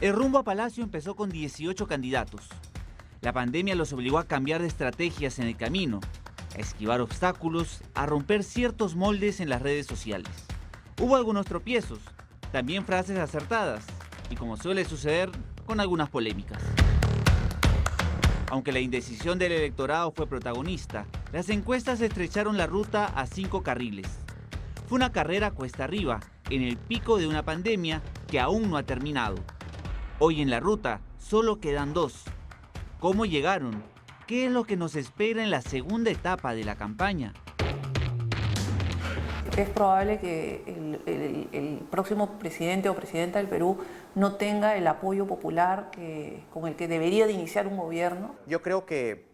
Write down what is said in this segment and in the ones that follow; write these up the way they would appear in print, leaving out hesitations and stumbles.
El rumbo a Palacio empezó con 18 candidatos. La pandemia los obligó a cambiar de estrategias en el camino, a esquivar obstáculos, a romper ciertos moldes en las redes sociales. Hubo algunos tropiezos, también frases acertadas y, como suele suceder, con algunas polémicas. Aunque la indecisión del electorado fue protagonista, las encuestas estrecharon la ruta a 5 carriles. Fue una carrera cuesta arriba, en el pico de una pandemia que aún no ha terminado. Hoy en la ruta solo quedan 2. ¿Cómo llegaron? ¿Qué es lo que nos espera en la segunda etapa de la campaña? Es probable que el próximo presidente o presidenta del Perú no tenga el apoyo popular con el que debería de iniciar un gobierno. Yo creo que,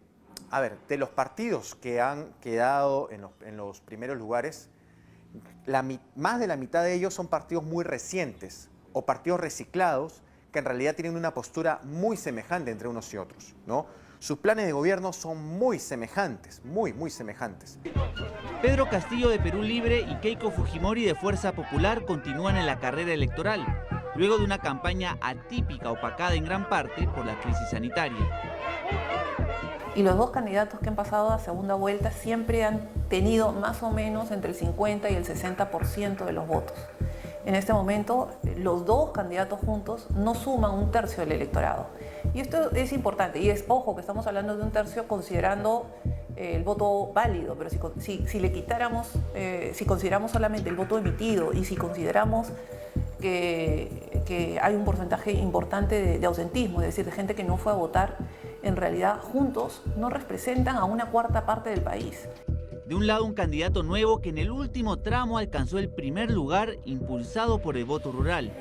de los partidos que han quedado en los primeros lugares, más de la mitad de ellos son partidos muy recientes o partidos reciclados que en realidad tienen una postura muy semejante entre unos y otros, ¿no? Sus planes de gobierno son muy semejantes, muy semejantes. Pedro Castillo de Perú Libre y Keiko Fujimori de Fuerza Popular continúan en la carrera electoral, luego de una campaña atípica opacada en gran parte por la crisis sanitaria. Y los dos candidatos que han pasado a segunda vuelta siempre han tenido más o menos entre el 50 y el 60% de los votos. En este momento, los dos candidatos juntos no suman un tercio del electorado. Y esto es importante, y ojo, que estamos hablando de un tercio considerando el voto válido, pero si le quitáramos, si consideramos solamente el voto emitido y si consideramos que hay un porcentaje importante de ausentismo, es decir, de gente que no fue a votar, en realidad juntos no representan a una cuarta parte del país. De un lado, un candidato nuevo que en el último tramo alcanzó el primer lugar, impulsado por el voto rural.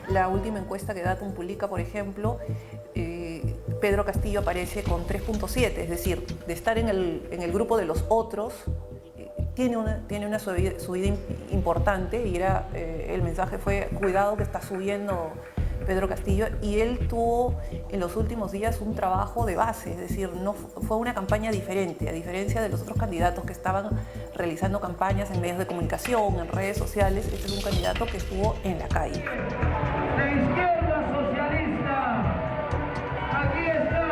La última encuesta que Datum publica, por ejemplo, Pedro Castillo aparece con 3.7, es decir, de estar en el grupo de los otros, tiene una subida importante, y el mensaje fue: cuidado que está subiendo Pedro Castillo, y él tuvo en los últimos días un trabajo de base, es decir, no fue una campaña diferente, a diferencia de los otros candidatos que estaban realizando campañas en medios de comunicación, en redes sociales. Este es un candidato que estuvo en la calle. La izquierda socialista, aquí está.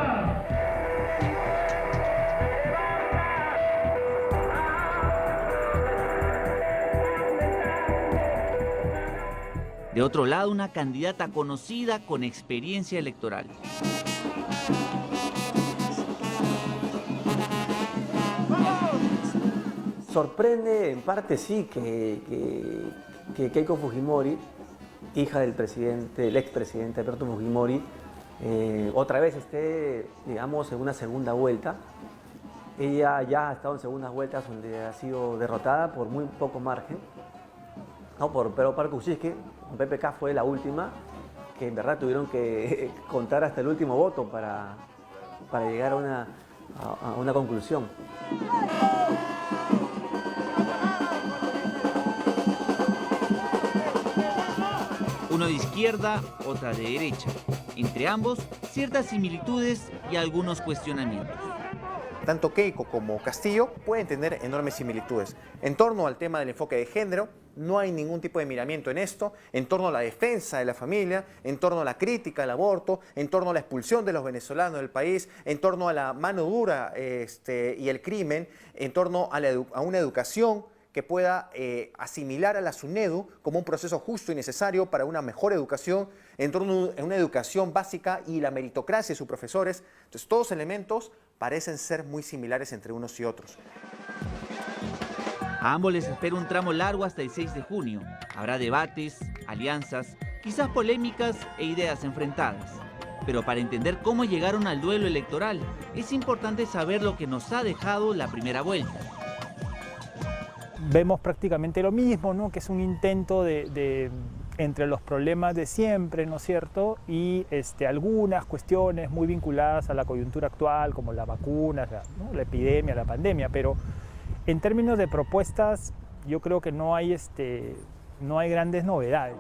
De otro lado, una candidata conocida con experiencia electoral. Sorprende en parte, sí, que Keiko Fujimori, hija del expresidente Alberto Fujimori, otra vez esté, digamos, en una segunda vuelta. Ella ya ha estado en segundas vueltas donde ha sido derrotada por muy poco margen. No, pero para Kuczynski, con PPK fue la última, que en verdad tuvieron que contar hasta el último voto para llegar a una conclusión. Uno de izquierda, otra de derecha. Entre ambos, ciertas similitudes y algunos cuestionamientos. Tanto Keiko como Castillo pueden tener enormes similitudes. En torno al tema del enfoque de género, no hay ningún tipo de miramiento en esto. En torno a la defensa de la familia, en torno a la crítica al aborto, en torno a la expulsión de los venezolanos del país, en torno a la mano dura y el crimen, en torno a una educación que pueda asimilar a la SUNEDU como un proceso justo y necesario para una mejor educación, en torno a una educación básica y la meritocracia de sus profesores. Entonces, todos elementos parecen ser muy similares entre unos y otros. A ambos les espera un tramo largo hasta el 6 de junio. Habrá debates, alianzas, quizás polémicas e ideas enfrentadas. Pero para entender cómo llegaron al duelo electoral, es importante saber lo que nos ha dejado la primera vuelta. Vemos prácticamente lo mismo, ¿no? Que es un intento de entre los problemas de siempre, ¿no es cierto? Y algunas cuestiones muy vinculadas a la coyuntura actual, como la vacuna, ¿no? La epidemia, la pandemia, pero en términos de propuestas, yo creo que no hay grandes novedades.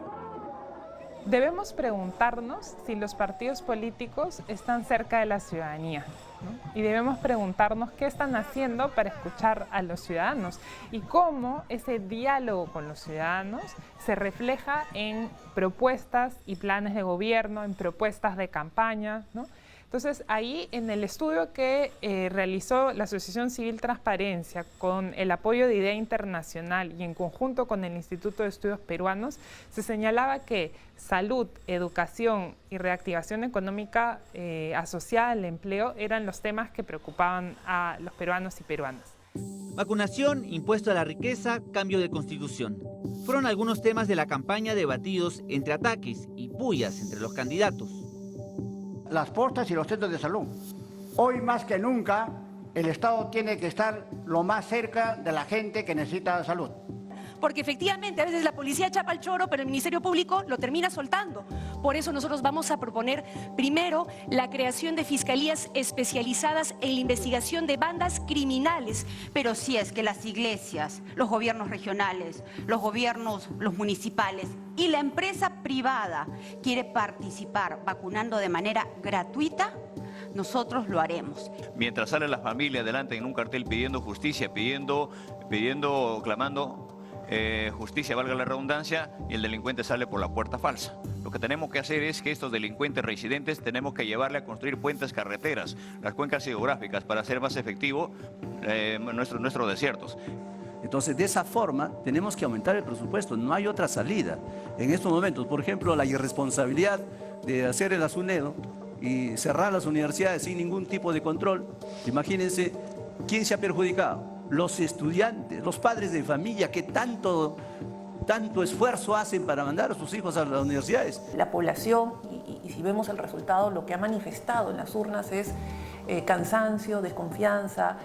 Debemos preguntarnos si los partidos políticos están cerca de la ciudadanía. ¿no? Y debemos preguntarnos qué están haciendo para escuchar a los ciudadanos y cómo ese diálogo con los ciudadanos se refleja en propuestas y planes de gobierno, en propuestas de campaña, ¿no? Entonces, ahí en el estudio que realizó la Asociación Civil Transparencia con el apoyo de IDEA Internacional y en conjunto con el Instituto de Estudios Peruanos, se señalaba que salud, educación y reactivación económica asociada al empleo eran los temas que preocupaban a los peruanos y peruanas. Vacunación, impuesto a la riqueza, cambio de constitución. Fueron algunos temas de la campaña debatidos entre ataques y pullas entre los candidatos. Las postas y los centros de salud. Hoy más que nunca, el Estado tiene que estar lo más cerca de la gente que necesita salud. Porque efectivamente a veces la policía chapa el choro, pero el Ministerio Público lo termina soltando. Por eso nosotros vamos a proponer primero la creación de fiscalías especializadas en la investigación de bandas criminales. Pero si es que las iglesias, los gobiernos regionales, los gobiernos, los municipales y la empresa privada quiere participar vacunando de manera gratuita, nosotros lo haremos. Mientras sale la familia adelante en un cartel pidiendo justicia, clamando justicia, valga la redundancia, y el delincuente sale por la puerta falsa. Lo que tenemos que hacer es que estos delincuentes reincidentes tenemos que llevarle a construir puentes, carreteras, las cuencas hidrográficas para hacer más efectivo nuestros desiertos. Entonces, de esa forma, tenemos que aumentar el presupuesto. No hay otra salida. En estos momentos, por ejemplo, la irresponsabilidad de hacer el Asunedo y cerrar las universidades sin ningún tipo de control. Imagínense, ¿quién se ha perjudicado? Los estudiantes, los padres de familia que tanto esfuerzo hacen para mandar a sus hijos a las universidades. La población, y si vemos el resultado, lo que ha manifestado en las urnas es cansancio, desconfianza,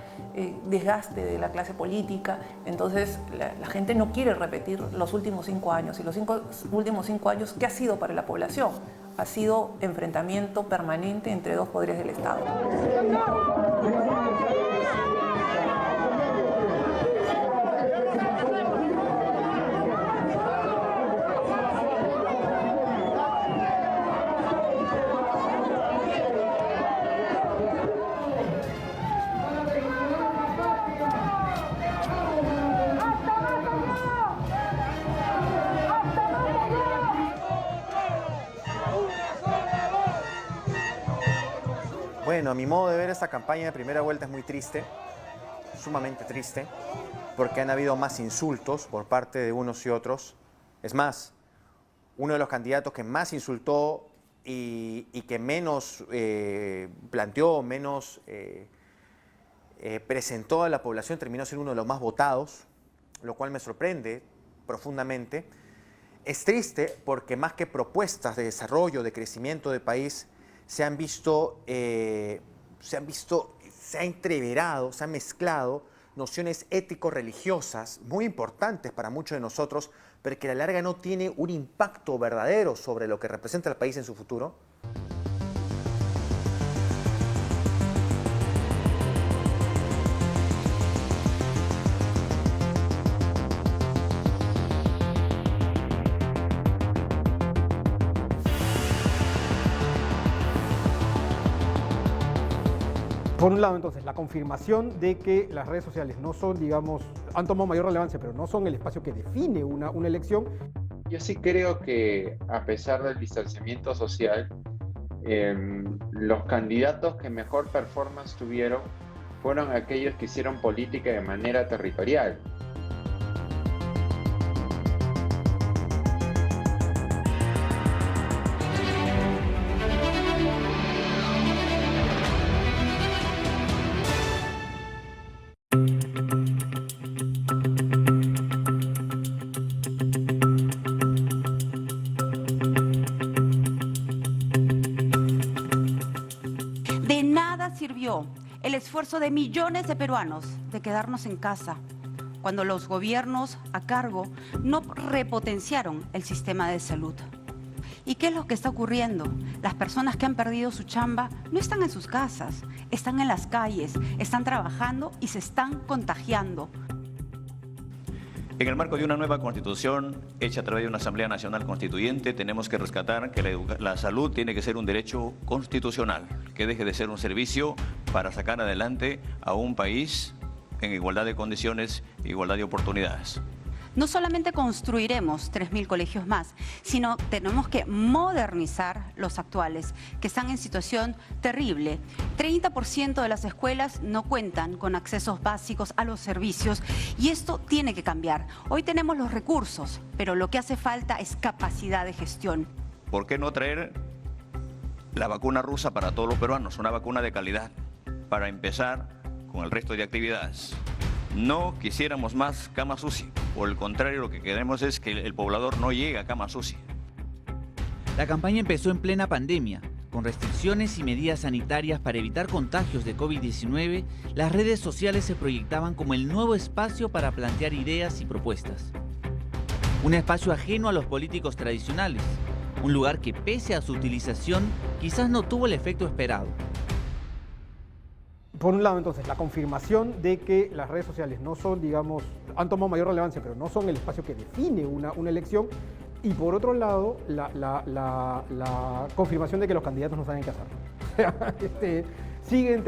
desgaste de la clase política. Entonces la gente no quiere repetir los últimos 5 años. Y los últimos 5 años, ¿qué ha sido para la población? Ha sido enfrentamiento permanente entre dos poderes del Estado. Bueno, a mi modo de ver, esta campaña de primera vuelta es muy triste, sumamente triste, porque han habido más insultos por parte de unos y otros. Es más, uno de los candidatos que más insultó y que menos planteó, menos presentó a la población terminó siendo uno de los más votados, lo cual me sorprende profundamente. Es triste porque más que propuestas de desarrollo, de crecimiento del país, se ha entreverado, se han mezclado nociones ético-religiosas muy importantes para muchos de nosotros, pero que a la larga no tiene un impacto verdadero sobre lo que representa el país en su futuro. Por un lado, entonces, la confirmación de que las redes sociales no son, digamos, han tomado mayor relevancia, pero no son el espacio que define una elección. Yo sí creo que, a pesar del distanciamiento social, los candidatos que mejor performance tuvieron fueron aquellos que hicieron política de manera territorial. El esfuerzo de millones de peruanos de quedarnos en casa cuando los gobiernos a cargo no repotenciaron el sistema de salud. ¿Y qué es lo que está ocurriendo? Las personas que han perdido su chamba no están en sus casas, están en las calles, están trabajando y se están contagiando. En el marco de una nueva constitución hecha a través de una Asamblea Nacional Constituyente, tenemos que rescatar que la salud tiene que ser un derecho constitucional, que deje de ser un servicio para sacar adelante a un país en igualdad de condiciones, igualdad de oportunidades. No solamente construiremos 3.000 colegios más, sino tenemos que modernizar los actuales, que están en situación terrible. 30% de las escuelas no cuentan con accesos básicos a los servicios y esto tiene que cambiar. Hoy tenemos los recursos, pero lo que hace falta es capacidad de gestión. ¿Por qué no traer la vacuna rusa para todos los peruanos? Una vacuna de calidad para empezar con el resto de actividades. No quisiéramos más camas UCI. Por el contrario, lo que queremos es que el poblador no llegue a camas UCI. La campaña empezó en plena pandemia. Con restricciones y medidas sanitarias para evitar contagios de COVID-19, las redes sociales se proyectaban como el nuevo espacio para plantear ideas y propuestas. Un espacio ajeno a los políticos tradicionales. Un lugar que, pese a su utilización, quizás no tuvo el efecto esperado. Por un lado, entonces, la confirmación de que las redes sociales no son, digamos, han tomado mayor relevancia, pero no son el espacio que define una elección. Y por otro lado, la confirmación de que los candidatos no saben qué hacer. Siguen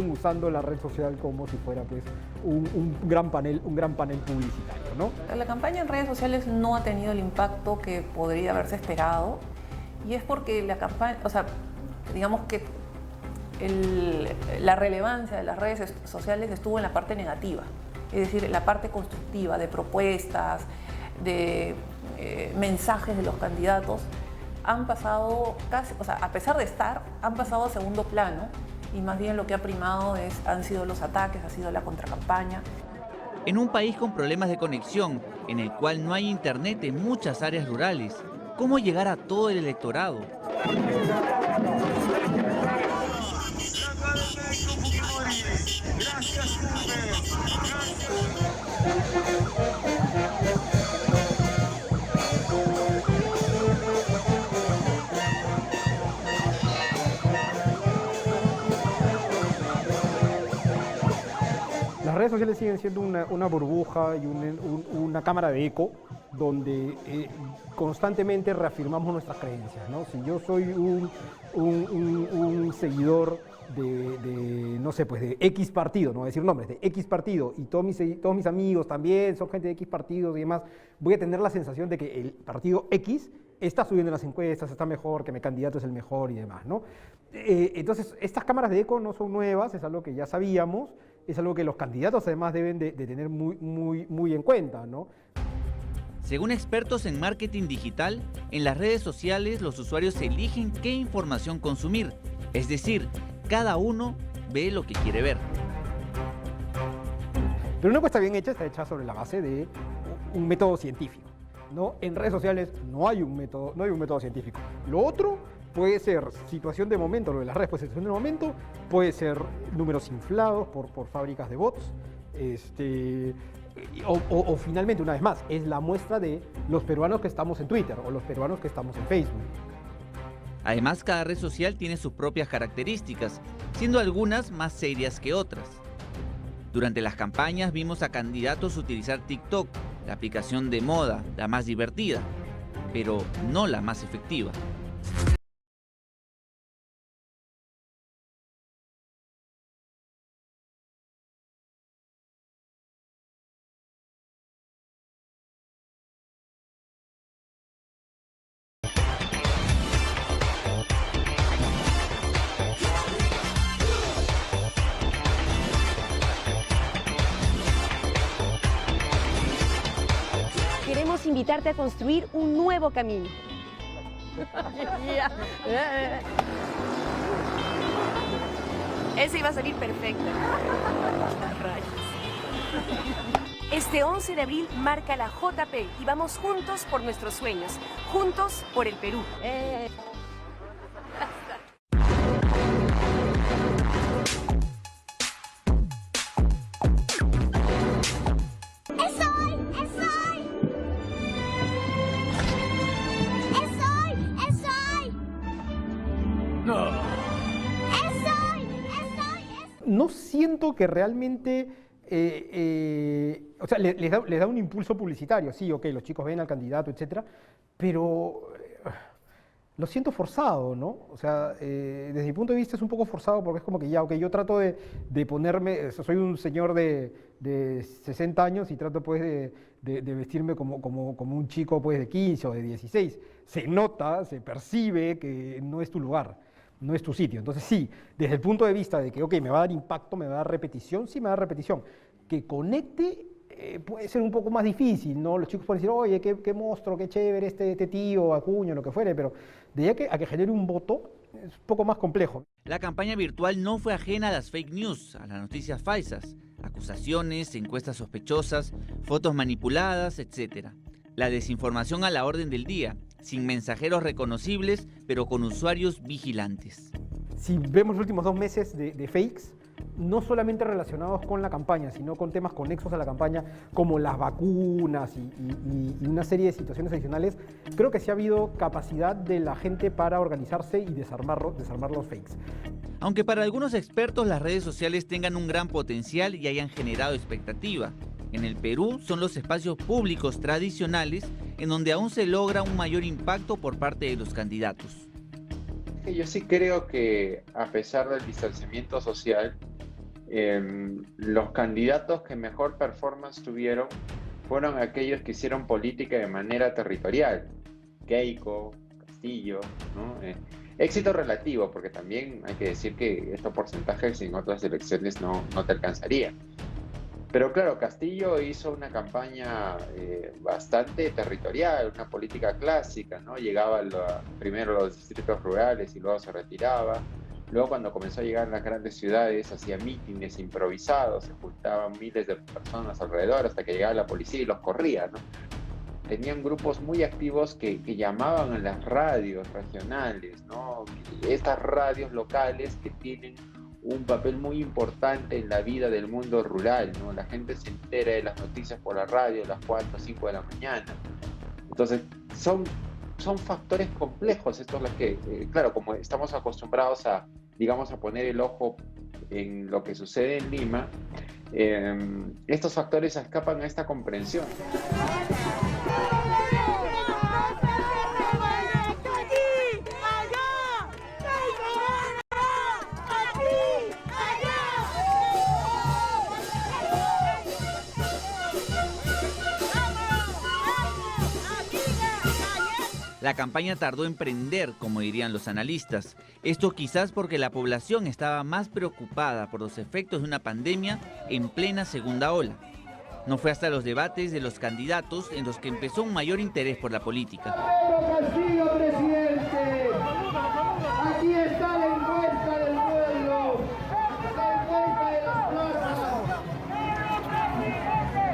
usando la red social como si fuera pues, un gran panel publicitario, ¿no? La campaña en redes sociales no ha tenido el impacto que podría haberse esperado. Y es porque la campaña, o sea, digamos que la relevancia de las redes sociales estuvo en la parte negativa, es decir, en la parte constructiva de propuestas, de mensajes de los candidatos, han pasado casi, o sea, a pesar de estar, han pasado a segundo plano y más bien lo que ha primado han sido los ataques, ha sido la contracampaña. En un país con problemas de conexión, en el cual no hay internet en muchas áreas rurales, ¿cómo llegar a todo el electorado? Las redes sociales siguen siendo una burbuja y una cámara de eco donde constantemente reafirmamos nuestras creencias, ¿no? Si yo soy un seguidor de no sé, pues de X partido, no voy a decir nombres, de X partido, y todos mis amigos también son gente de X partidos y demás, voy a tener la sensación de que el partido X está subiendo en las encuestas, está mejor, que mi candidato es el mejor y demás, ¿no? Entonces, estas cámaras de eco no son nuevas, es algo que ya sabíamos, es algo que los candidatos además deben de tener muy en cuenta, ¿no? Según expertos en marketing digital, en las redes sociales los usuarios eligen qué información consumir, es decir, cada uno ve lo que quiere ver. Pero una encuesta bien hecha está hecha sobre la base de un método científico, ¿no? En redes sociales no hay un método científico. Lo otro puede ser situación de momento, lo de las redes puede ser situación de momento, puede ser números inflados por fábricas de bots, o finalmente, una vez más, es la muestra de los peruanos que estamos en Twitter o los peruanos que estamos en Facebook. Además, cada red social tiene sus propias características, siendo algunas más serias que otras. Durante las campañas vimos a candidatos utilizar TikTok, la aplicación de moda, la más divertida, pero no la más efectiva. Queremos invitarte a construir un nuevo camino. Ese iba a salir perfecto. Este 11 de abril marca la JP y vamos juntos por nuestros sueños, juntos por el Perú. No siento que realmente o sea, les da un impulso publicitario. Sí, ok, los chicos ven al candidato, etcétera, pero lo siento forzado, ¿no? O sea, desde mi punto de vista es un poco forzado porque es como que ya, ok, yo trato de ponerme, soy un señor de 60 años y trato pues de vestirme como un chico pues de 15 o de 16. Se nota, se percibe que no es tu lugar, no es tu sitio. Entonces sí, desde el punto de vista de que, ok, me va a dar impacto, me va a dar repetición, sí me va a dar repetición. Que conecte puede ser un poco más difícil, ¿no? Los chicos pueden decir, oye, qué monstruo, qué chévere este tío, Acuña, lo que fuere, pero de ahí a que genere un voto es un poco más complejo. La campaña virtual no fue ajena a las fake news, a las noticias falsas, acusaciones, encuestas sospechosas, fotos manipuladas, etc. La desinformación a la orden del día, sin mensajeros reconocibles, pero con usuarios vigilantes. Si vemos los últimos 2 meses de fakes, no solamente relacionados con la campaña, sino con temas conexos a la campaña, como las vacunas y una serie de situaciones adicionales, creo que sí ha habido capacidad de la gente para organizarse y desarmar los fakes. Aunque para algunos expertos las redes sociales tengan un gran potencial y hayan generado expectativa, en el Perú son los espacios públicos tradicionales en donde aún se logra un mayor impacto por parte de los candidatos. Yo sí creo que a pesar del distanciamiento social, los candidatos que mejor performance tuvieron fueron aquellos que hicieron política de manera territorial. Keiko, Castillo, ¿no? Éxito relativo, porque también hay que decir que estos porcentajes en otras elecciones no te alcanzarían. Pero claro, Castillo hizo una campaña bastante territorial, una política clásica, ¿no? Llegaba primero a los distritos rurales y luego se retiraba. Luego, cuando comenzó a llegar a las grandes ciudades, hacía mítines improvisados, se juntaban miles de personas alrededor hasta que llegaba la policía y los corría, ¿no? Tenían grupos muy activos que llamaban a las radios regionales, ¿no? Estas radios locales que tienen un papel muy importante en la vida del mundo rural, ¿no? La gente se entera de las noticias por la radio a las 4 o 5 de la mañana. Entonces, son factores complejos estos los que, claro, como estamos acostumbrados a, digamos, a poner el ojo en lo que sucede en Lima, estos factores escapan a esta comprensión. La campaña tardó en prender, como dirían los analistas. Esto quizás porque la población estaba más preocupada por los efectos de una pandemia en plena segunda ola. No fue hasta los debates de los candidatos en los que empezó un mayor interés por la política. Pedro Castillo, presidente. Aquí está la encuesta del pueblo. La encuesta de las plazas.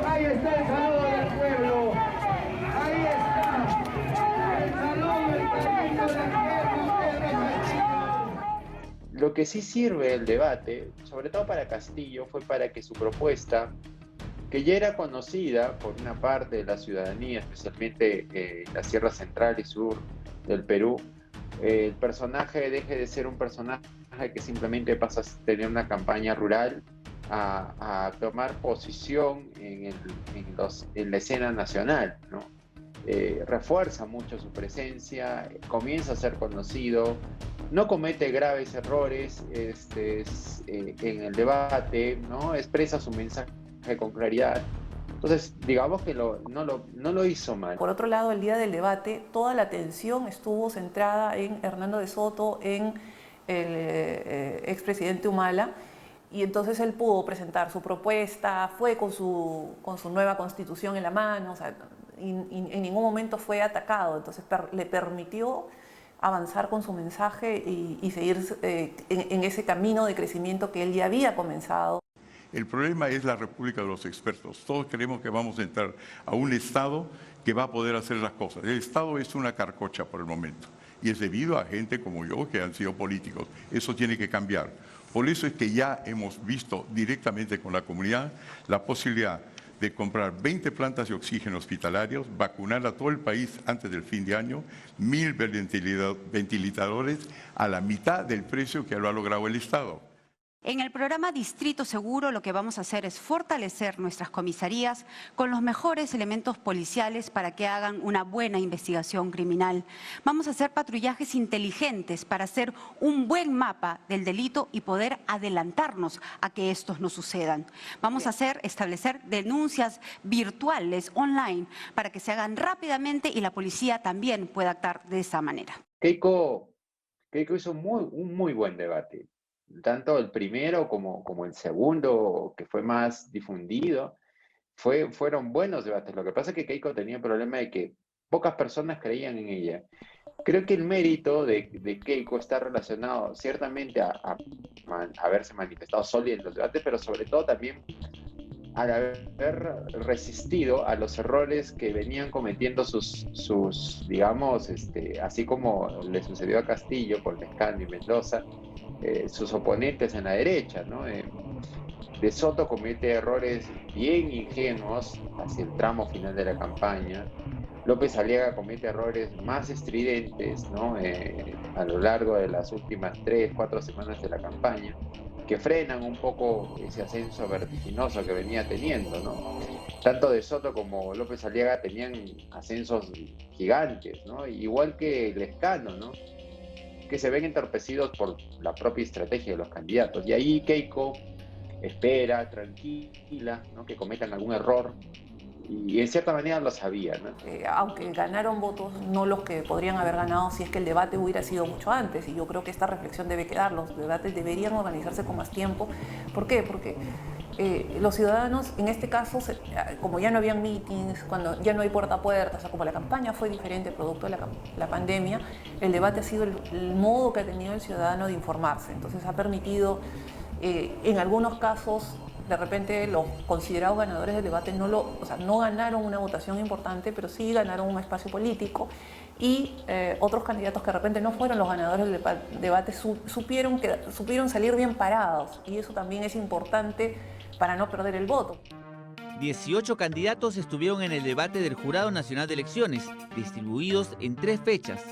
Ahí está el saludo del pueblo. Ahí está. El saludo del Cabildo de Pedro Castillo. Lo que sí sirve el debate, sobre todo para Castillo, fue para que su propuesta, que ya era conocida por una parte de la ciudadanía, especialmente la Sierra Central y Sur del Perú, el personaje deje de ser un personaje que simplemente pasa a tener una campaña rural a tomar posición en la escena nacional, ¿no? Refuerza mucho su presencia, comienza a ser conocido, no comete graves errores en el debate, ¿no? Expresa su mensaje con claridad. Entonces, digamos que no lo hizo mal. Por otro lado, el día del debate, toda la atención estuvo centrada en Hernando de Soto, en el expresidente Humala, y entonces él pudo presentar su propuesta, fue con su nueva constitución en la mano, o sea, y en ningún momento fue atacado, entonces le permitió avanzar con su mensaje y seguir en ese camino de crecimiento que él ya había comenzado. El problema es la república de los expertos. Todos creemos que vamos a entrar a un Estado que va a poder hacer las cosas. El Estado es una carcocha por el momento y es debido a gente como yo que han sido políticos. Eso tiene que cambiar. Por eso es que ya hemos visto directamente con la comunidad la posibilidad de comprar 20 plantas de oxígeno hospitalarios, vacunar a todo el país antes del fin de año, 1000 ventiladores a la mitad del precio que lo ha logrado el Estado. En el programa Distrito Seguro lo que vamos a hacer es fortalecer nuestras comisarías con los mejores elementos policiales para que hagan una buena investigación criminal. Vamos a hacer patrullajes inteligentes para hacer un buen mapa del delito y poder adelantarnos a que estos no sucedan. Vamos a establecer denuncias virtuales online para que se hagan rápidamente y la policía también pueda actuar de esa manera. Keiko hizo un muy buen debate. Tanto el primero como el segundo, que fue más difundido, fueron buenos debates. Lo que pasa es que Keiko tenía el problema de que pocas personas creían en ella. Creo que el mérito de Keiko está relacionado ciertamente a haberse manifestado sólida en los debates, pero sobre todo también al haber resistido a los errores que venían cometiendo sus digamos, así como le sucedió a Castillo con Lescano y Mendoza, sus oponentes en la derecha, ¿no? De Soto comete errores bien ingenuos hacia el tramo final de la campaña. López Aliaga comete errores más estridentes, ¿no? A lo largo de las últimas 3-4 semanas de la campaña, que frenan un poco ese ascenso vertiginoso que venía teniendo, ¿no? Tanto De Soto como López Aliaga tenían ascensos gigantes, ¿no? Igual que Lescano, ¿no? Que se ven entorpecidos por la propia estrategia de los candidatos. Y ahí Keiko espera, tranquila, ¿no? Que cometan algún error. Y en cierta manera lo sabía, ¿no? Aunque ganaron votos, no los que podrían haber ganado si es que el debate hubiera sido mucho antes. Y yo creo que esta reflexión debe quedar. Los debates deberían organizarse con más tiempo. ¿Por qué? Porque los ciudadanos, en este caso, como ya no habían meetings, cuando ya no hay puerta a puerta, o sea, como la campaña fue diferente producto de la pandemia, el debate ha sido el modo que ha tenido el ciudadano de informarse. Entonces ha permitido, en algunos casos, de repente los considerados ganadores del debate no ganaron una votación importante, pero sí ganaron un espacio político, y otros candidatos que de repente no fueron los ganadores del debate supieron salir bien parados, y eso también es importante para no perder el voto. 18 candidatos estuvieron en el debate del Jurado Nacional de Elecciones, distribuidos en 3 fechas.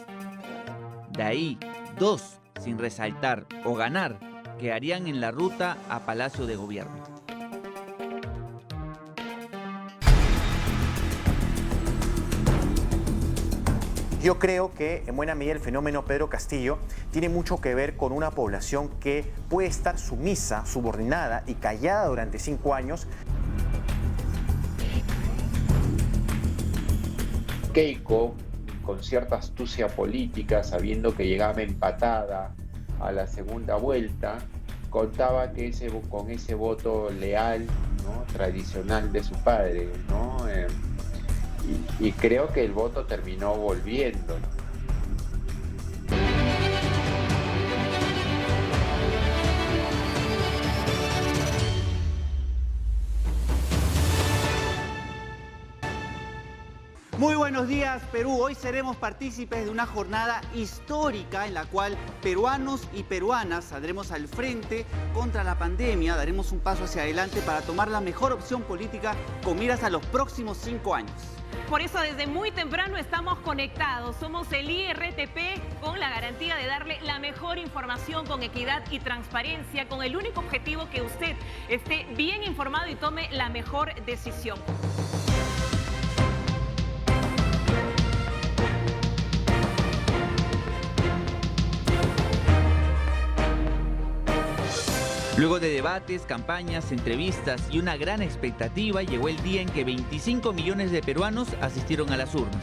De ahí, 2, sin resaltar o ganar, quedarían en la ruta a Palacio de Gobierno. Yo creo que en buena medida el fenómeno Pedro Castillo tiene mucho que ver con una población que puede estar sumisa, subordinada y callada durante 5 años. Keiko, con cierta astucia política, sabiendo que llegaba empatada a la segunda vuelta, contaba que con ese voto leal, ¿no? Tradicional de su padre, ¿no? Y creo que el voto terminó volviendo. Muy buenos días, Perú. Hoy seremos partícipes de una jornada histórica en la cual peruanos y peruanas saldremos al frente contra la pandemia, daremos un paso hacia adelante para tomar la mejor opción política con miras a los próximos 5 años. Por eso desde muy temprano estamos conectados. Somos el IRTP con la garantía de darle la mejor información con equidad y transparencia, con el único objetivo que usted esté bien informado y tome la mejor decisión. Luego de debates, campañas, entrevistas y una gran expectativa, llegó el día en que 25 millones de peruanos asistieron a las urnas.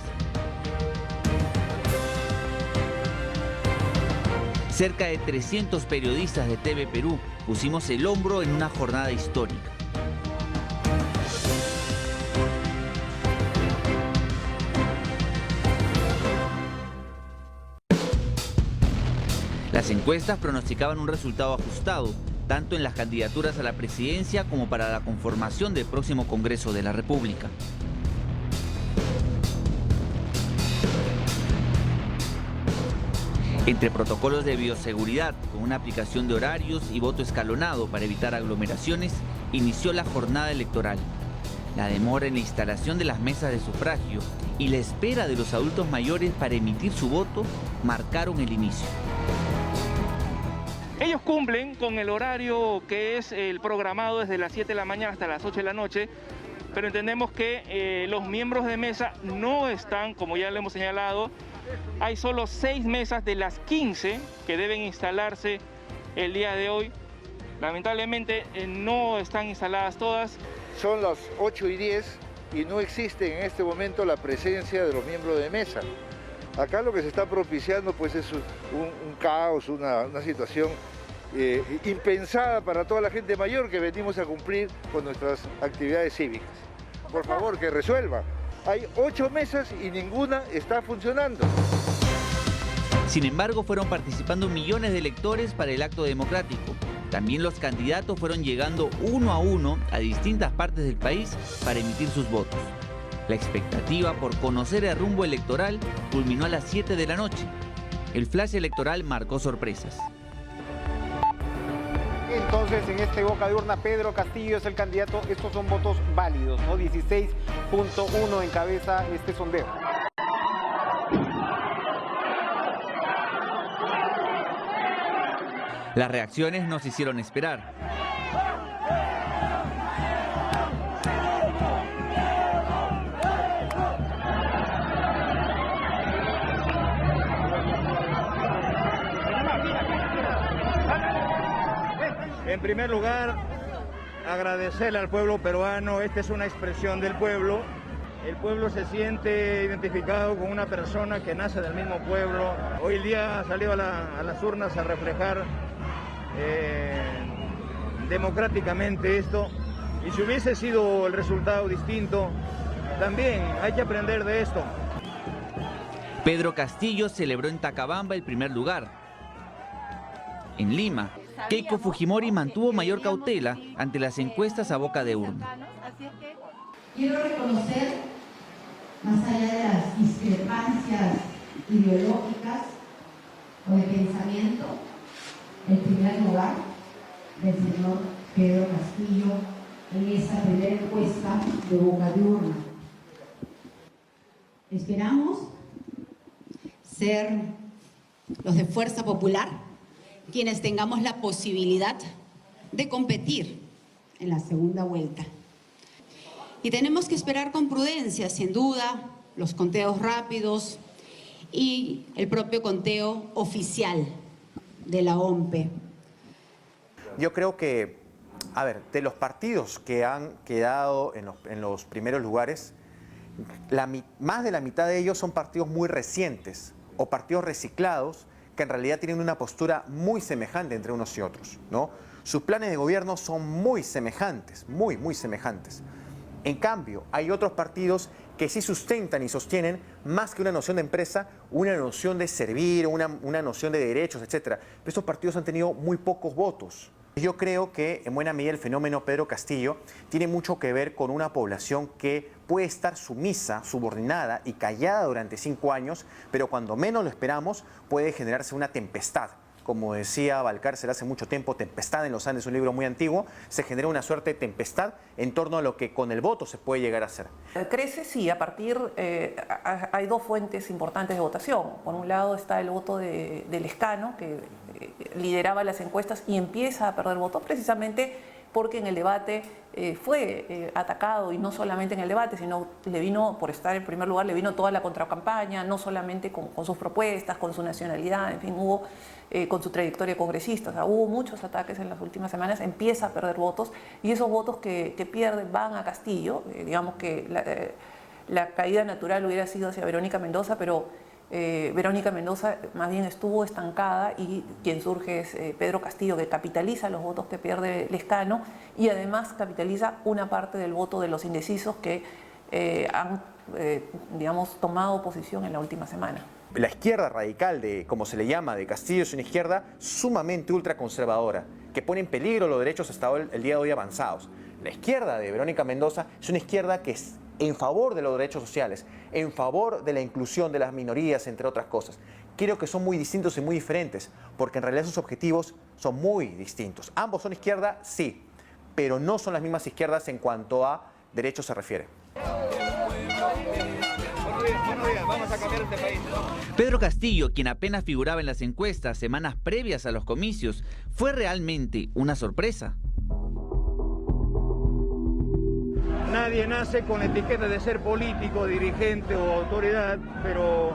Cerca de 300 periodistas de TV Perú pusimos el hombro en una jornada histórica. Las encuestas pronosticaban un resultado ajustado, tanto en las candidaturas a la presidencia como para la conformación del próximo Congreso de la República. Entre protocolos de bioseguridad, con una aplicación de horarios y voto escalonado para evitar aglomeraciones, inició la jornada electoral. La demora en la instalación de las mesas de sufragio y la espera de los adultos mayores para emitir su voto marcaron el inicio. Ellos cumplen con el horario que es el programado desde las 7 de la mañana hasta las 8 de la noche, pero entendemos que los miembros de mesa no están, como ya lo hemos señalado. Hay solo 6 mesas de las 15 que deben instalarse el día de hoy. Lamentablemente no están instaladas todas. Son las 8:10 y no existe en este momento la presencia de los miembros de mesa. Acá lo que se está propiciando pues es un caos, una situación impensada para toda la gente mayor que venimos a cumplir con nuestras actividades cívicas. Por favor, que resuelva. Hay 8 mesas y ninguna está funcionando. Sin embargo, fueron participando millones de electores para el acto democrático. También los candidatos fueron llegando uno a uno a distintas partes del país para emitir sus votos. La expectativa por conocer el rumbo electoral culminó a las 7 de la noche. El flash electoral marcó sorpresas. Entonces, en este boca de urna, Pedro Castillo es el candidato. Estos son votos válidos, ¿no? 16.1 encabeza este sondeo. Las reacciones no se hicieron esperar. En primer lugar, agradecerle al pueblo peruano. Esta es una expresión del pueblo. El pueblo se siente identificado con una persona que nace del mismo pueblo. Hoy el día salió a las urnas a reflejar democráticamente esto. Y si hubiese sido el resultado distinto, también hay que aprender de esto. Pedro Castillo celebró en Tacabamba el primer lugar. En Lima, Keiko Fujimori mantuvo mayor cautela ante las encuestas a boca de urna. Quiero reconocer, más allá de las discrepancias ideológicas o de pensamiento, el primer lugar del señor Pedro Castillo en esta primera encuesta de boca de urna. Esperamos ser los de Fuerza Popular quienes tengamos la posibilidad de competir en la segunda vuelta. Y tenemos que esperar con prudencia, sin duda, los conteos rápidos y el propio conteo oficial de la OMPE. Yo creo que, a ver, de los partidos que han quedado en los primeros lugares, más de la mitad de ellos son partidos muy recientes o partidos reciclados que en realidad tienen una postura muy semejante entre unos y otros, ¿no? Sus planes de gobierno son muy semejantes, muy semejantes. En cambio, hay otros partidos que sí sustentan y sostienen más que una noción de empresa, una noción de servir, una noción de derechos, etc. Pero estos partidos han tenido muy pocos votos. Yo creo que en buena medida el fenómeno Pedro Castillo tiene mucho que ver con una población que puede estar sumisa, subordinada y callada durante 5 años, pero cuando menos lo esperamos puede generarse una tempestad. Como decía Valcárcel hace mucho tiempo, Tempestad en los Andes, un libro muy antiguo, se genera una suerte de tempestad en torno a lo que con el voto se puede llegar a hacer. Crece, sí, a partir, hay 2 fuentes importantes de votación. Por un lado está el voto de Lescano, que lideraba las encuestas y empieza a perder votos precisamente porque en el debate fue atacado, y no solamente en el debate, sino le vino, por estar en primer lugar, le vino toda la contracampaña, no solamente con sus propuestas, con su nacionalidad, en fin, hubo con su trayectoria congresista, o sea, hubo muchos ataques en las últimas semanas, empieza a perder votos, y esos votos que pierde van a Castillo. Digamos que la caída natural hubiera sido hacia Verónica Mendoza, pero Verónica Mendoza más bien estuvo estancada, y quien surge es Pedro Castillo, que capitaliza los votos que pierde Lescano y además capitaliza una parte del voto de los indecisos que han, digamos, tomado posición en la última semana. La izquierda radical, como se le llama, de Castillo, es una izquierda sumamente ultraconservadora, que pone en peligro los derechos hasta el día de hoy avanzados. La izquierda de Verónica Mendoza es una izquierda que es en favor de los derechos sociales, en favor de la inclusión de las minorías, entre otras cosas. Creo que son muy distintos y muy diferentes, porque en realidad sus objetivos son muy distintos. Ambos son izquierda, sí, pero no son las mismas izquierdas en cuanto a derechos se refiere. días, vamos a cambiar este país. Pedro Castillo, quien apenas figuraba en las encuestas semanas previas a los comicios, fue realmente una sorpresa. Nadie nace con la etiqueta de ser político, dirigente o autoridad, pero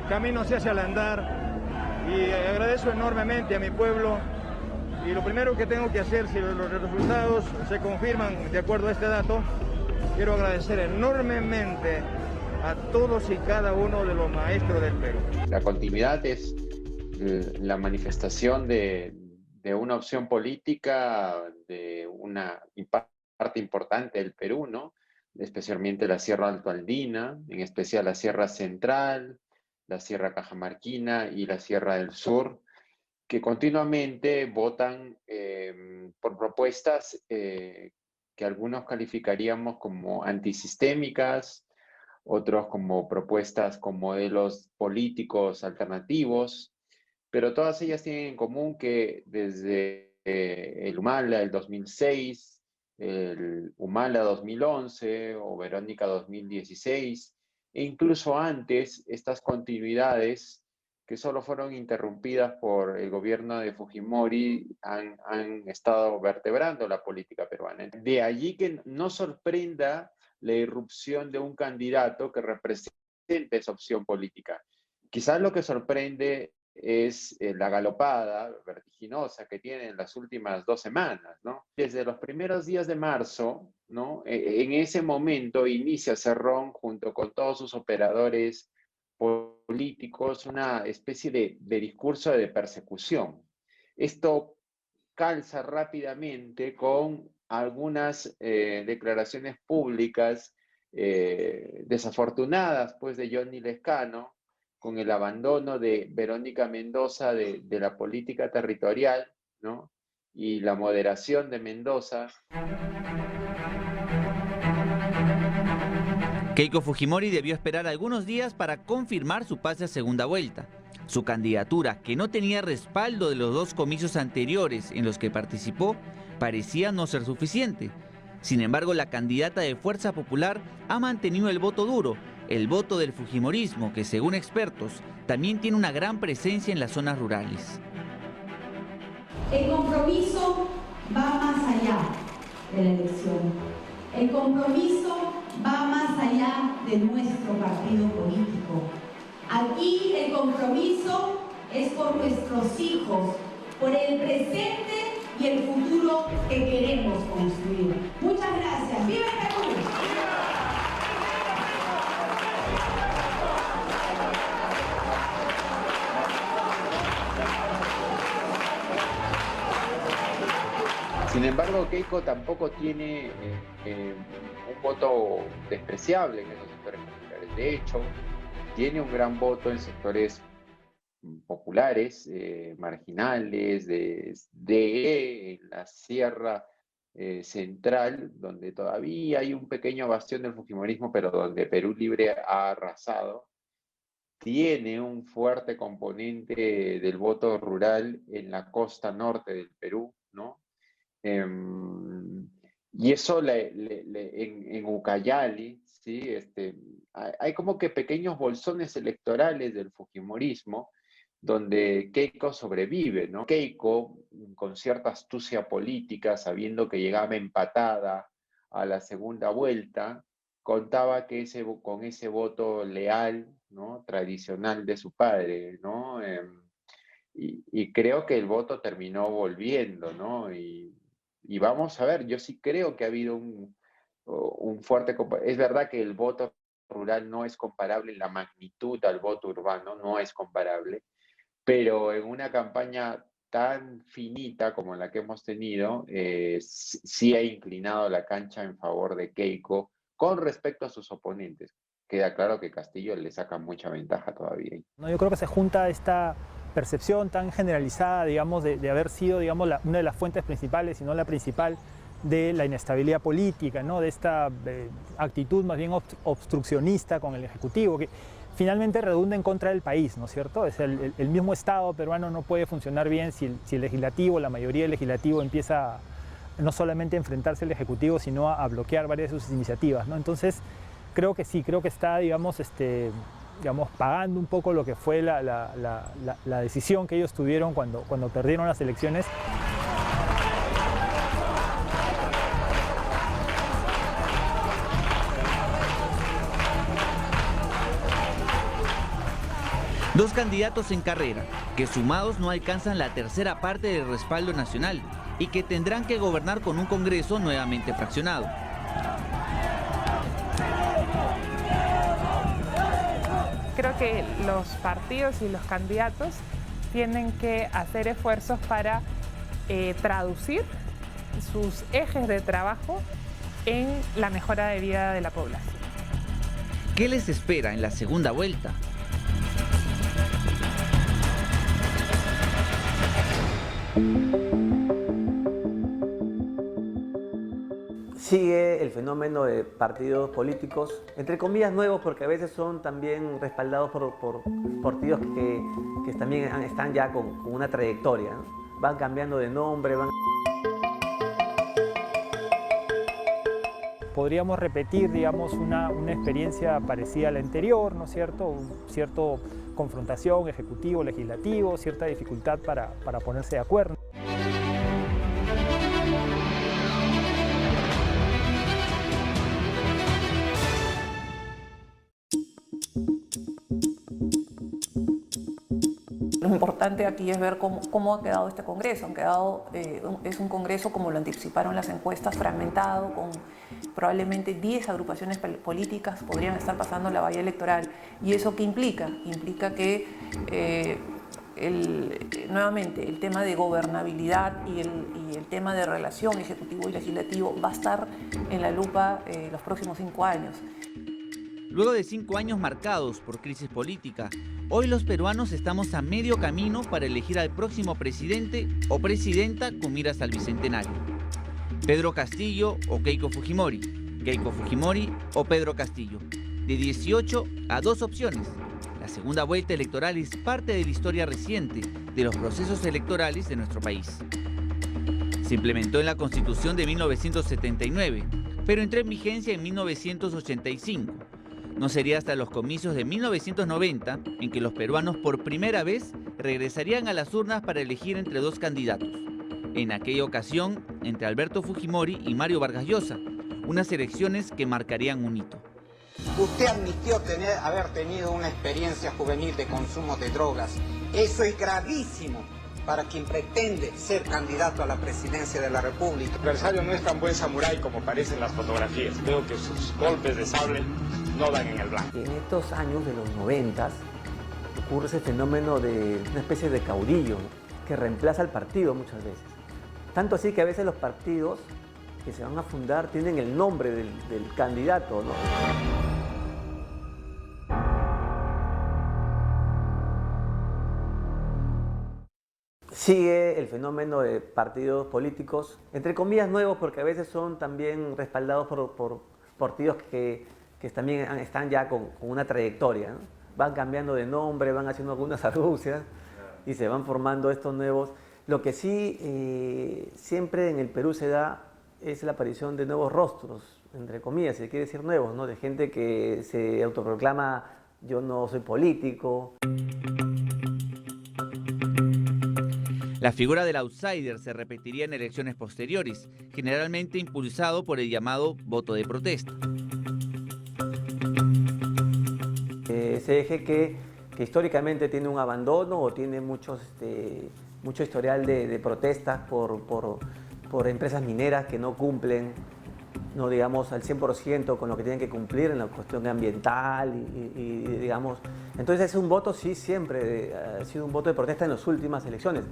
camino se hace al andar y agradezco enormemente a mi pueblo. Y lo primero que tengo que hacer, si los resultados se confirman de acuerdo a este dato, quiero agradecer enormemente a todos y cada uno de los maestros del Perú. La continuidad es la manifestación de una opción política de una parte importante del Perú, ¿no? Especialmente la Sierra Altoandina, en especial la Sierra Central, la Sierra Cajamarquina y la Sierra del Sur, que continuamente votan por propuestas que algunos calificaríamos como antisistémicas, otros como propuestas con modelos políticos alternativos, pero todas ellas tienen en común que desde el Humala del 2006, el Humala 2011 o Verónica 2016, e incluso antes, estas continuidades que solo fueron interrumpidas por el gobierno de Fujimori han estado vertebrando la política peruana. De allí que no sorprenda la irrupción de un candidato que represente esa opción política. Quizás lo que sorprende es la galopada vertiginosa que tiene en las últimas 2 semanas, ¿no? Desde los primeros días de marzo, ¿no? En ese momento inicia Cerrón, junto con todos sus operadores políticos, una especie de discurso de persecución. Esto calza rápidamente con algunas declaraciones públicas desafortunadas, pues, de Johnny Lescano, con el abandono de Verónica Mendoza de la política territorial, ¿no? Y la moderación de Mendoza. Keiko Fujimori debió esperar algunos días para confirmar su pase a segunda vuelta. Su candidatura, que no tenía respaldo de los 2 comicios anteriores en los que participó, parecía no ser suficiente. Sin embargo, la candidata de Fuerza Popular ha mantenido el voto duro, el voto del fujimorismo, que según expertos también tiene una gran presencia en las zonas rurales. El compromiso va más allá de la elección. El compromiso va más allá de nuestro partido político. Aquí el compromiso es por nuestros hijos, por el presente y el futuro que queremos construir. Muchas gracias. ¡Viva el Perú! Sin embargo, Keiko tampoco tiene un voto despreciable en esos sectores populares. De hecho, tiene un gran voto en sectores populares, marginales, en la Sierra Central, donde todavía hay un pequeño bastión del fujimorismo, pero donde Perú Libre ha arrasado. Tiene un fuerte componente del voto rural en la costa norte del Perú, ¿no? Y eso en Ucayali, ¿sí? Hay como que pequeños bolsones electorales del fujimorismo donde Keiko sobrevive, ¿no? Keiko, con cierta astucia política, sabiendo que llegaba empatada a la segunda vuelta, contaba que con ese voto leal, ¿no? Tradicional de su padre, ¿no? Y creo que el voto terminó volviendo, ¿no? Y vamos a ver, yo sí creo que ha habido un fuerte... Es verdad que el voto rural no es comparable en la magnitud al voto urbano, no es comparable, pero en una campaña tan finita como la que hemos tenido, sí ha inclinado la cancha en favor de Keiko con respecto a sus oponentes. Queda claro que Castillo le saca mucha ventaja todavía. No, yo creo que se junta esta percepción tan generalizada, digamos, de haber sido, digamos, una de las fuentes principales, si no la principal, de la inestabilidad política, ¿no? De esta actitud más bien obstruccionista con el Ejecutivo, que finalmente redunda en contra del país, ¿no es cierto? Es el mismo Estado peruano no puede funcionar bien si el legislativo, la mayoría del legislativo empieza a, no solamente a enfrentarse al Ejecutivo, sino a bloquear varias de sus iniciativas, ¿no? Entonces, creo que sí, creo que está, digamos, pagando un poco lo que fue la decisión que ellos tuvieron cuando perdieron las elecciones. Dos candidatos en carrera, que sumados no alcanzan la tercera parte del respaldo nacional y que tendrán que gobernar con un Congreso nuevamente fraccionado. Creo que los partidos y los candidatos tienen que hacer esfuerzos para traducir sus ejes de trabajo en la mejora de vida de la población. ¿Qué les espera en la segunda vuelta? Sigue el fenómeno de partidos políticos, entre comillas nuevos, porque a veces son también respaldados por partidos que también están ya con una trayectoria, ¿no? Van cambiando de nombre, Podríamos repetir, digamos, una experiencia parecida a la anterior, ¿no es cierto? Cierta confrontación ejecutivo, legislativo, cierta dificultad para ponerse de acuerdo. Lo importante aquí es ver cómo ha quedado este Congreso. Es un Congreso, como lo anticiparon las encuestas, fragmentado, con probablemente 10 agrupaciones políticas podrían estar pasando la valla electoral. ¿Y eso qué implica? Implica que nuevamente el tema de gobernabilidad y el tema de relación ejecutivo y legislativo va a estar en la lupa los próximos 5 años. Luego de 5 años marcados por crisis política, hoy los peruanos estamos a medio camino para elegir al próximo presidente o presidenta con miras al bicentenario. Pedro Castillo o Keiko Fujimori, Keiko Fujimori o Pedro Castillo. De 18 a 2 opciones. La segunda vuelta electoral es parte de la historia reciente de los procesos electorales de nuestro país. Se implementó en la Constitución de 1979, pero entró en vigencia en 1985. No sería hasta los comicios de 1990 en que los peruanos por primera vez regresarían a las urnas para elegir entre 2 candidatos. En aquella ocasión, entre Alberto Fujimori y Mario Vargas Llosa, unas elecciones que marcarían un hito. Usted admitió haber tenido una experiencia juvenil de consumo de drogas. Eso es gravísimo para quien pretende ser candidato a la presidencia de la República. El adversario no es tan buen samurái como parece en las fotografías. Creo que sus golpes de sable no dan en el blanco. En estos años de los 90 ocurre ese fenómeno de una especie de caudillo, ¿no?, que reemplaza al partido muchas veces. Tanto así que a veces los partidos que se van a fundar tienen el nombre del candidato, ¿no? Sigue el fenómeno de partidos políticos, entre comillas nuevos, porque a veces son también respaldados por partidos que también están ya con una trayectoria, ¿no? Van cambiando de nombre, van haciendo algunas argucias y se van formando estos nuevos. Lo que sí siempre en el Perú se da es la aparición de nuevos rostros, entre comillas, si quiere decir nuevos, ¿no? De gente que se autoproclama yo no soy político. La figura del outsider se repetiría en elecciones posteriores, generalmente impulsado por el llamado voto de protesta. Ese eje que históricamente tiene un abandono o tiene mucho historial de protestas por empresas mineras que no cumplen, no digamos al 100% con lo que tienen que cumplir en la cuestión ambiental y digamos, entonces es un voto, sí, siempre ha sido un voto de protesta en las últimas elecciones.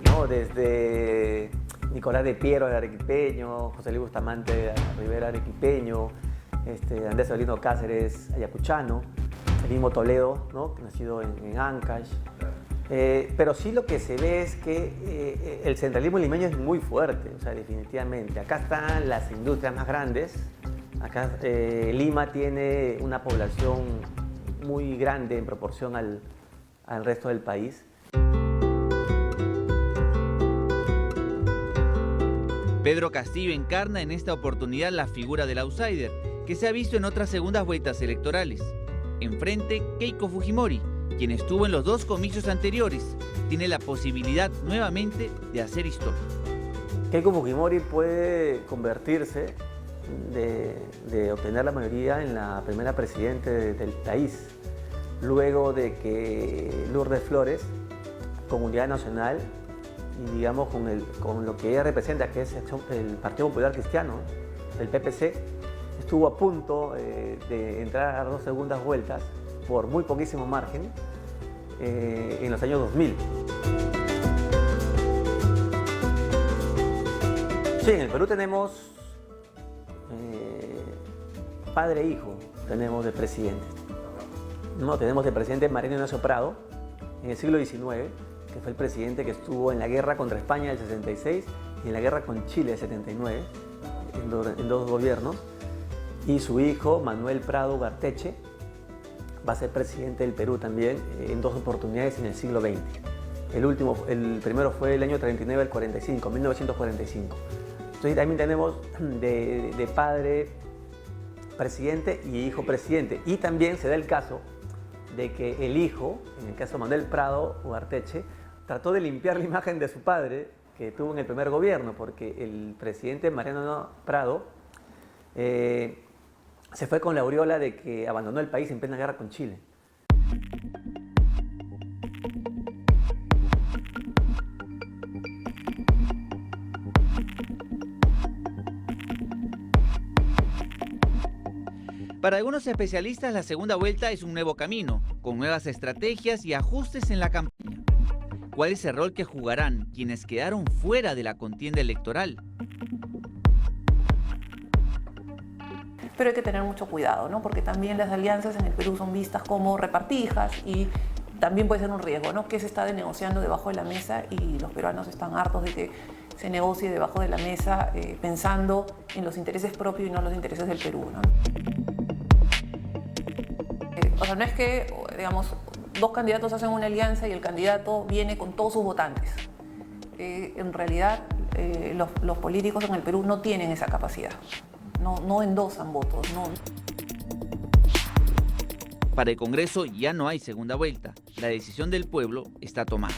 ¿No? Desde Nicolás de Piero, el arequipeño, José Luis Bustamante Rivera, arequipeño, Andrés Avelino Cáceres, ayacuchano, el mismo Toledo, ¿no?, nacido en Ancash. Pero sí lo que se ve es que el centralismo limeño es muy fuerte, o sea, definitivamente. Acá están las industrias más grandes. Acá Lima tiene una población muy grande en proporción al resto del país. Pedro Castillo encarna en esta oportunidad la figura del outsider, que se ha visto en otras segundas vueltas electorales. Enfrente, Keiko Fujimori, quien estuvo en los 2 comicios anteriores, tiene la posibilidad nuevamente de hacer historia. Keiko Fujimori puede convertirse de obtener la mayoría en la primera presidenta del país, luego de que Lourdes Flores, con Unidad Nacional, y digamos con lo que ella representa, que es el Partido Popular Cristiano, el PPC, estuvo a punto de entrar a 2 segundas vueltas por muy poquísimo margen en los años 2000. Sí, en el Perú tenemos padre e hijo, tenemos de presidentes. No, tenemos de presidente Mariano Ignacio Prado en el siglo XIX, que fue el presidente que estuvo en la guerra contra España del 66 y en la guerra con Chile del 79, en 2 gobiernos. Y su hijo, Manuel Prado Ugarteche, va a ser presidente del Perú también en 2 oportunidades en el siglo XX. El primero fue el año 39 al 45, 1945. Entonces también tenemos de padre presidente y hijo presidente. Y también se da el caso de que el hijo, en el caso de Manuel Prado Ugarteche, trató de limpiar la imagen de su padre que tuvo en el primer gobierno, porque el presidente Mariano Prado se fue con la aureola de que abandonó el país en plena guerra con Chile. Para algunos especialistas, la segunda vuelta es un nuevo camino, con nuevas estrategias y ajustes en la campaña. ¿Cuál es el rol que jugarán quienes quedaron fuera de la contienda electoral? Pero hay que tener mucho cuidado, ¿no? Porque también las alianzas en el Perú son vistas como repartijas y también puede ser un riesgo, ¿no? Que se está negociando debajo de la mesa y los peruanos están hartos de que se negocie debajo de la mesa pensando en los intereses propios y no los intereses del Perú, ¿no? O sea, no es que, digamos, 2 candidatos hacen una alianza y el candidato viene con todos sus votantes. En realidad, los políticos en el Perú no tienen esa capacidad. No endosan votos. No. Para el Congreso ya no hay segunda vuelta. La decisión del pueblo está tomada.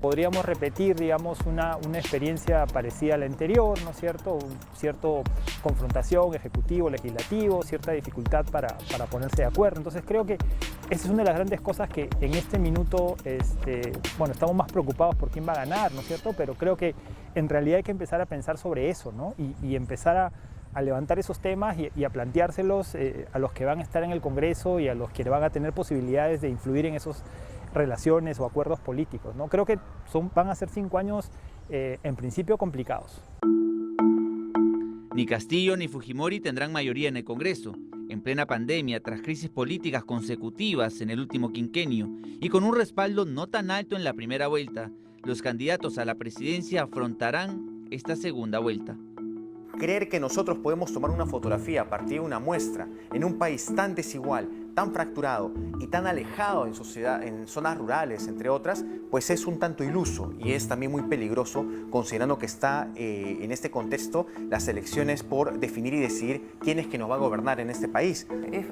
Podríamos repetir, digamos, una experiencia parecida a la anterior, ¿no es cierto? Cierta confrontación ejecutivo-legislativo, cierta dificultad para ponerse de acuerdo. Entonces creo que esa es una de las grandes cosas que en este minuto, bueno, estamos más preocupados por quién va a ganar, ¿no es cierto? Pero creo que en realidad hay que empezar a pensar sobre eso, ¿no? Y empezar a levantar esos temas y a planteárselos a los que van a estar en el Congreso y a los que van a tener posibilidades de influir en esas relaciones o acuerdos políticos, ¿no? Creo que van a ser 5 años en principio complicados. Ni Castillo ni Fujimori tendrán mayoría en el Congreso. En plena pandemia, tras crisis políticas consecutivas en el último quinquenio y con un respaldo no tan alto en la primera vuelta, los candidatos a la presidencia afrontarán esta segunda vuelta. Creer que nosotros podemos tomar una fotografía a partir de una muestra en un país tan desigual, tan fracturado y tan alejado en zonas rurales, entre otras, pues es un tanto iluso y es también muy peligroso considerando que está en este contexto las elecciones por definir y decidir quién es que nos va a gobernar en este país.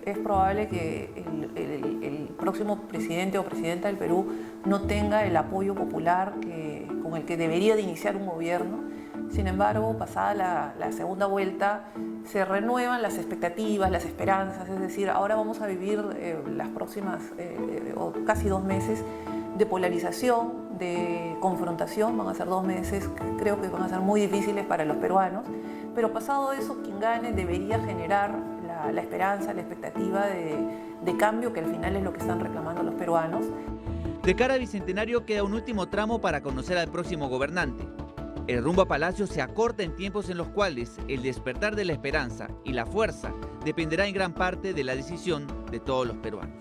Es probable que el próximo presidente o presidenta del Perú no tenga el apoyo popular con el que debería de iniciar un gobierno. Sin embargo, pasada la segunda vuelta, se renuevan las expectativas, las esperanzas, es decir, ahora vamos a vivir las próximas o casi 2 meses de polarización, de confrontación. Van a ser 2 meses que creo que van a ser muy difíciles para los peruanos, pero pasado eso, quien gane debería generar la esperanza, la expectativa de cambio, que al final es lo que están reclamando los peruanos. De cara al Bicentenario queda un último tramo para conocer al próximo gobernante. El rumbo a Palacio se acorta en tiempos en los cuales el despertar de la esperanza y la fuerza dependerá en gran parte de la decisión de todos los peruanos.